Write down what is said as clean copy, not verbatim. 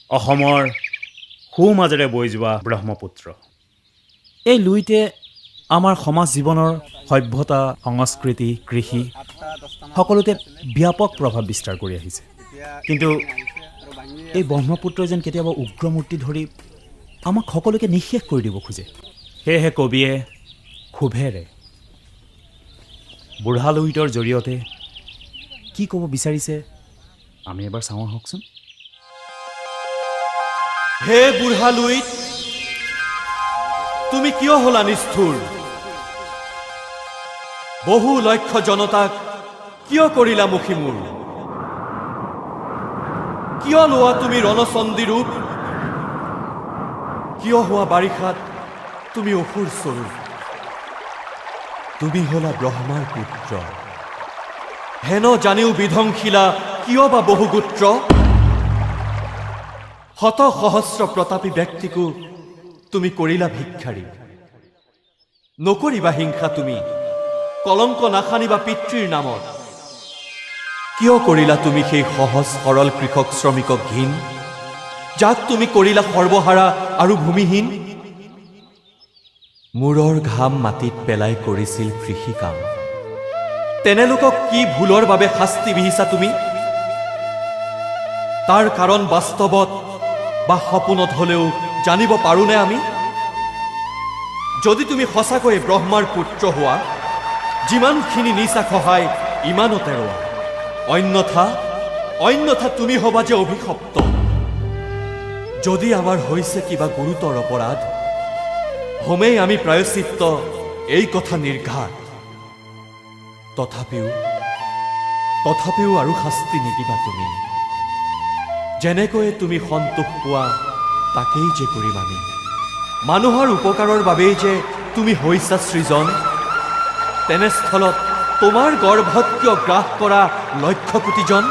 অসমৰ সোঁমাজেৰে বৈ যোৱা ব্ৰহ্মপুত্ৰ। এই লুইতে আমাৰ সমাজ জীৱনৰ সভ্যতা, সংস্কৃতি, কৃষি সকলোতে ব্যাপক প্ৰভাৱ বিস্তাৰ কৰি আহিছে। কিন্তু এই ব্ৰহ্মপুত্ৰই যেন কেতিয়াবা উগ্ৰমূৰ্তি ধৰি আমাক সকলোকে নিঃশেষ কৰি দিব খোজে। সেয়েহে কবিয়ে ক্ষোভেৰে বুঢ়া লুইতৰ জৰিয়তে কি ক'ব বিচাৰিছে আমি এবাৰ চাওঁ আহকচোন। হে বুঢ়া লুইত, তুমি কিয় হলা নিষ্ঠুৰ? বহু লক্ষ্য জনতাক কিয় কৰিলা মুখী মূৰ? কিয় লোৱা তুমি ৰণচণ্ডী ৰূপ? কিয় হোৱা বাৰিষাত তুমি অসুৰ স্বৰূপ? তুমি হলা ব্ৰহ্মাৰ পুত্ৰ, হেন জানিও বিধ্বংসিলা কিয় বা বহুগোত্ৰ? শত সহস্ৰ প্ৰতাপী ব্যক্তিকো তুমি কৰিলা ভিক্ষাৰী। নকৰিবা হিংসা তুমি, কলংক নাসানিবা পিতৃৰ নামত। কিয় কৰিলা তুমি সেই সহজ সৰল কৃষক শ্ৰমিকক ঘীন, যাক তুমি কৰিলা সৰ্বহাৰা আৰু ভূমিহীন? মূৰৰ ঘাম মাটিত পেলাই কৰিছিল কৃষি কাম, তেনেলোকক কি ভুলৰ বাবে শাস্তি বিহিছা তুমি? তাৰ কাৰণ বাস্তৱত বা সপোনত হলেও জানিব পাৰোনে আমি? যদি তুমি সঁচাকৈয়ে ব্ৰহ্মাৰ পুত্ৰ হোৱা, যিমানখিনি নিচা সহায় ইমানতে ৰোৱা। অন্যথা তুমি হবা যে অভিশপ্ত। যদি আমাৰ হৈছে কিবা গুৰুতৰ অপৰাধ, হোমেই আমি প্ৰায়শ্চিত্ত, এই কথা নিৰ্ঘাত। তথাপিও আৰু শাস্তি নিদিবা তুমি। যেনেকৈয়ে তুমি সন্তোষ পোৱা তাকেই যে কৰিম আমি। মানুহৰ উপকাৰৰ বাবেই যে তুমি হৈছা সৃজন, তেনেস্থলত তোমাৰ গৰ্ভত কিয় গ্ৰাস কৰা লক্ষ কোটিজন?